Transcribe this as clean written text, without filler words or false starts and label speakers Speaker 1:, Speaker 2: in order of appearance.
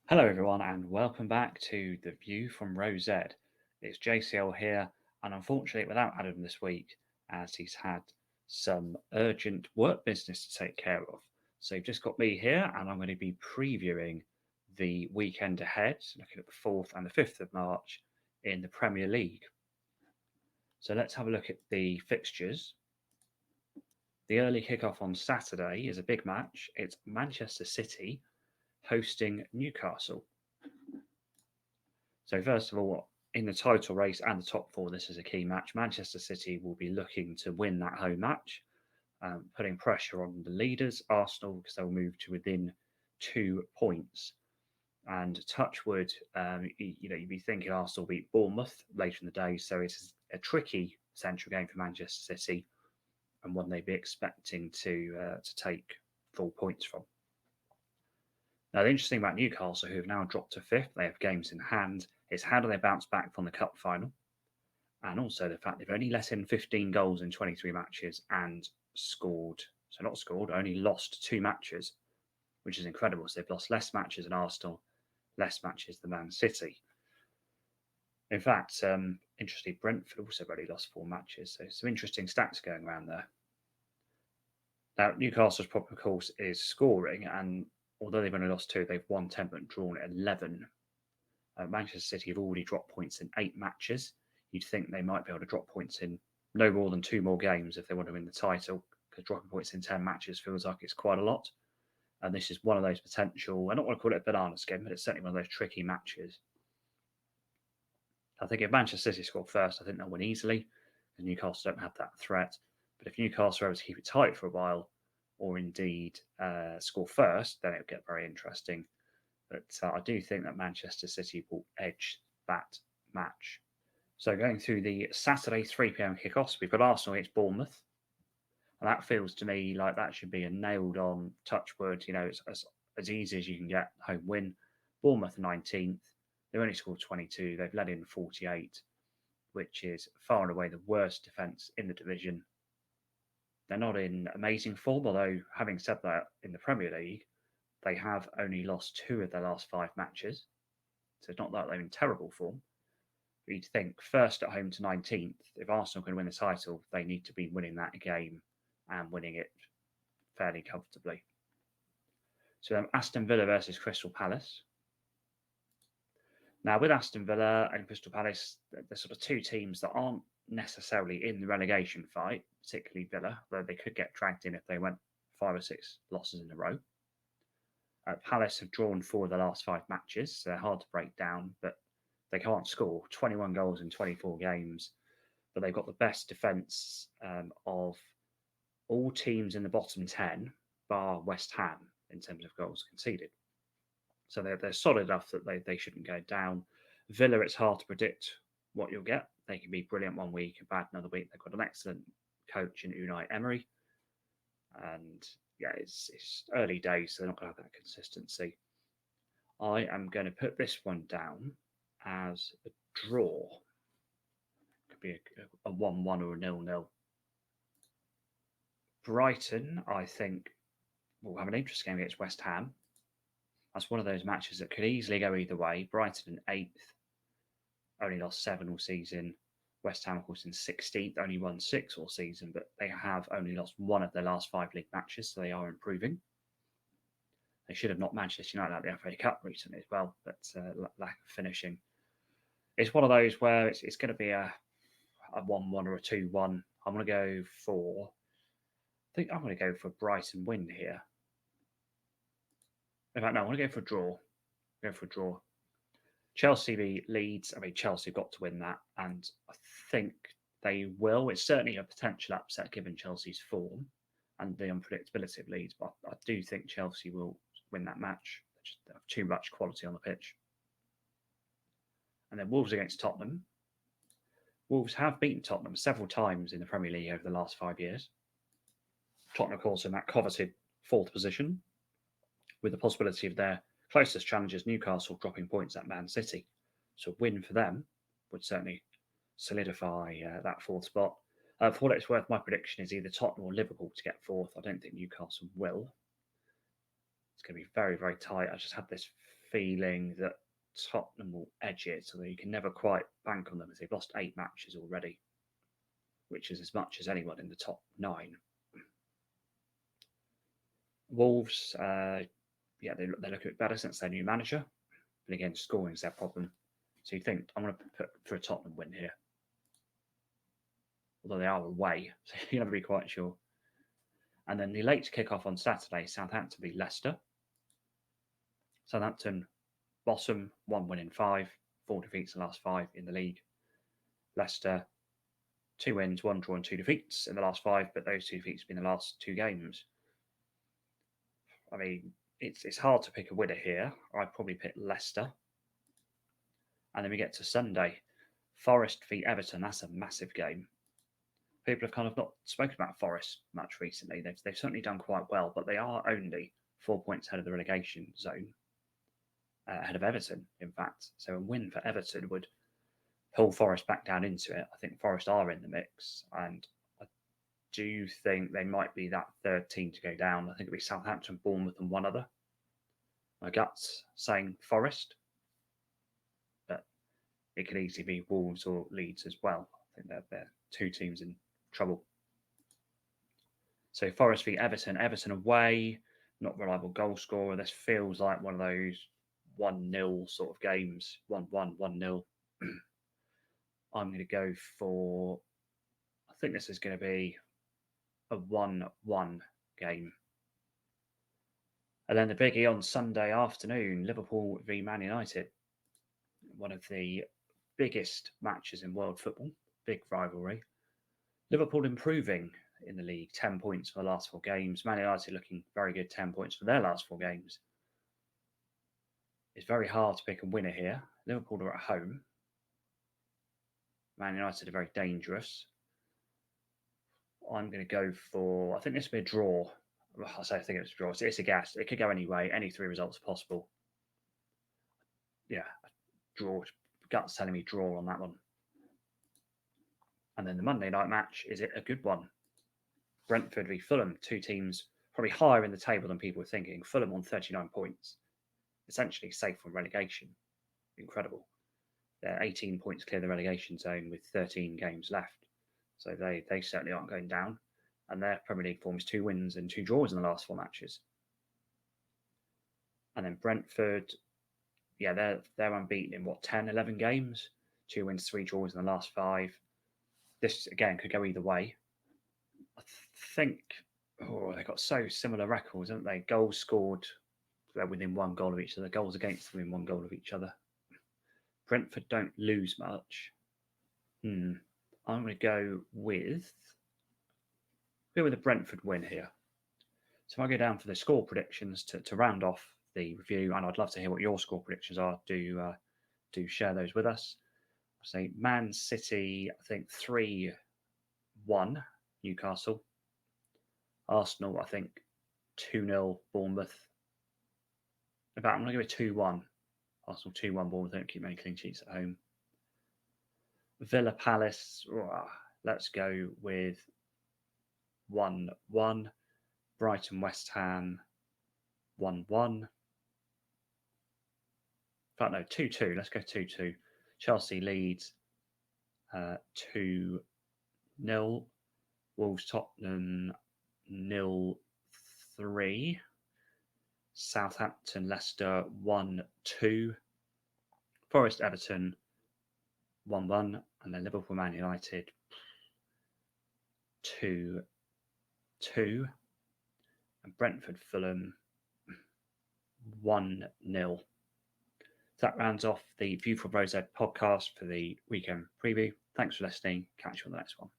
Speaker 1: Hello, everyone, and welcome back to The View from Row Z. It's JCL here, and unfortunately, without Adam this week, as he's had some urgent work business to take care of. So, you've just got me here, and I'm going to be previewing the weekend ahead, looking at the 4th and the 5th of March in the Premier League. So, let's have a look at the fixtures. The early kickoff on Saturday is a big match. It's Manchester City hosting Newcastle. So first of all, in the title race and the top four, this is a key match. Manchester City will be looking to win that home match, putting pressure on the leaders, Arsenal, because they'll move to within 2 points. And touchwood, you'd be thinking Arsenal beat Bournemouth later in the day, so it's a tricky central game for Manchester City, and one they'd be expecting to take 4 points from. Now, the interesting about Newcastle, who have now dropped to fifth, they have games in hand, is how do they bounce back from the cup final? And also the fact they've only let in 15 goals in 23 matches and only lost 2 matches, which is incredible. So they've lost less matches than Arsenal, less matches than Man City. In fact, interestingly, Brentford also already lost 4 matches. So some interesting stats going around there. Now, Newcastle's problem, of course, is scoring, and although they've only lost 2, they've won 10 but drawn 11. Manchester City have already dropped points in 8 matches. You'd think they might be able to drop points in no more than 2 more games if they want to win the title, because dropping points in 10 matches feels like it's quite a lot. And this is one of those potential, I don't want to call it a banana skin, but it's certainly one of those tricky matches. I think if Manchester City score first, I think they'll win easily, because Newcastle don't have that threat. But if Newcastle are able to keep it tight for a while, or indeed score first, then it'll get very interesting. But I do think that Manchester City will edge that match. So going through the Saturday 3 p.m. kickoffs, we've got Arsenal against Bournemouth. And that feels to me like that should be a nailed-on touchwood. It's as easy as you can get home win. Bournemouth 19th. They've only scored 22. They've let in 48, which is far and away the worst defence in the division. They're not in amazing form, although having said that, in the Premier League, they have only lost 2 of their last 5 matches. So it's not like they're in terrible form. But you'd think first at home to 19th, if Arsenal can win the title, they need to be winning that game and winning it fairly comfortably. So Aston Villa versus Crystal Palace. Now, with Aston Villa and Crystal Palace, they're sort of 2 teams that aren't necessarily in the relegation fight, particularly Villa, though they could get dragged in if they went 5 or 6 losses in a row. Palace have drawn 4 of the last 5 matches, so they're hard to break down, but they can't score 21 goals in 24 games. But they've got the best defence of all teams in the bottom 10, bar West Ham, in terms of goals conceded. So they're solid enough that they shouldn't go down. Villa, it's hard to predict what you'll get. They can be brilliant one week and bad another week. They've got an excellent coach in Unai Emery. And yeah, it's early days, so they're not going to have that consistency. I am going to put this one down as a draw. Could be a 1-1 or a 0-0. Brighton, I think, will have an interesting game against West Ham. That's one of those matches that could easily go either way. Brighton in 8th, only lost 7 all season. West Ham, of course, in 16th, only won 6 all season, but they have only lost 1 of their last 5 league matches, so they are improving. They should have knocked Manchester United out of the FA Cup recently as well, but lack of finishing. It's one of those where it's going to be a 1-1 or a 2-1. I'm going to go for... I think I'm going to go for Brighton win here. In fact, no, I'm going to go for a draw. Go for a draw. Chelsea v Leeds. I mean, Chelsea got to win that, and I think they will. It's certainly a potential upset given Chelsea's form and the unpredictability of Leeds, but I do think Chelsea will win that match. They just have too much quality on the pitch. And then Wolves against Tottenham. Wolves have beaten Tottenham several times in the Premier League over the last 5 years. Tottenham, of course, in that coveted 4th position, with the possibility of their closest challengers, Newcastle, dropping points at Man City. So a win for them would certainly solidify that 4th spot. For what it's worth, my prediction is either Tottenham or Liverpool to get 4th. I don't think Newcastle will. It's going to be very, very tight. I just have this feeling that Tottenham will edge it, although you can never quite bank on them as they've lost 8 matches already, which is as much as anyone in the top 9. Wolves, they look a bit better since their new manager, but again, scoring is their problem. So you think, I'm going to put for a Tottenham win here. Although they are away, so you never be quite sure. And then the late kick-off on Saturday, Southampton beat Leicester. Southampton, bottom, 1 win in 5, 4 defeats in the last 5 in the league. Leicester, 2 wins, 1 draw and 2 defeats in the last 5, but those 2 defeats have been the last 2 games. I mean, it's hard to pick a winner here. I'd probably pick Leicester. And then we get to Sunday. Forest v Everton. That's a massive game. People have kind of not spoken about Forest much recently. They've certainly done quite well, but they are only 4 points ahead of the relegation zone. Ahead of Everton, in fact. So a win for Everton would pull Forest back down into it. I think Forest are in the mix, and I do think they might be that third team to go down. I think it'll be Southampton, Bournemouth, and one other. My gut's saying Forest, but it could easily be Wolves or Leeds as well. I think they're 2 teams in trouble. So Forest v Everton. Everton away, not reliable goal scorer. This feels like one of those 1-0 sort of games. 1-1, 1-0. I'm going to go for, I think this is going to be a 1-1 game. And then the biggie on Sunday afternoon, Liverpool v Man United. One of the biggest matches in world football. Big rivalry. Liverpool improving in the league, 10 points for the last 4 games. Man United looking very good, 10 points for their last 4 games. It's very hard to pick a winner here. Liverpool are at home. Man United are very dangerous. I'm going to go for, I think this will be a draw. I think it's a draw. It's a guess. It could go any way. Any 3 results are possible. Yeah, draw. Gut's telling me draw on that one. And then the Monday night match, is it a good one? Brentford v Fulham, 2 teams probably higher in the table than people were thinking. Fulham on 39 points, essentially safe from relegation. Incredible. They're 18 points clear the relegation zone with 13 games left. So they certainly aren't going down. And their Premier League form is 2 wins and 2 draws in the last 4 matches. And then Brentford, they're unbeaten in 10, 11 games? 2 wins, 3 draws in the last 5. This, again, could go either way. I think, they've got so similar records, haven't they? Goals scored, they're within 1 goal of each other. Goals against them in 1 goal of each other. Brentford don't lose much. I'm going to go with a Brentford win here. So if I go down for the score predictions to round off the review, and I'd love to hear what your score predictions are. Do share those with us. Say Man City, I think 3-1 Newcastle. Arsenal, I think 2-0 Bournemouth. In fact, I'm going to give it 2-1. Arsenal 2-1 Bournemouth. Don't keep many clean sheets at home. Villa Palace, let's go with 1-1. Brighton West Ham 1-1. In fact, no, 2-2. Let's go 2-2. Chelsea Leeds 2-0. Wolves Tottenham 0-3. Southampton Leicester 1-2. Forest Everton 1-1. And then Liverpool Man United 2-2. And Brentford Fulham 1-0. That rounds off the View from Rosehead podcast for the weekend preview. Thanks for listening. Catch you on the next one.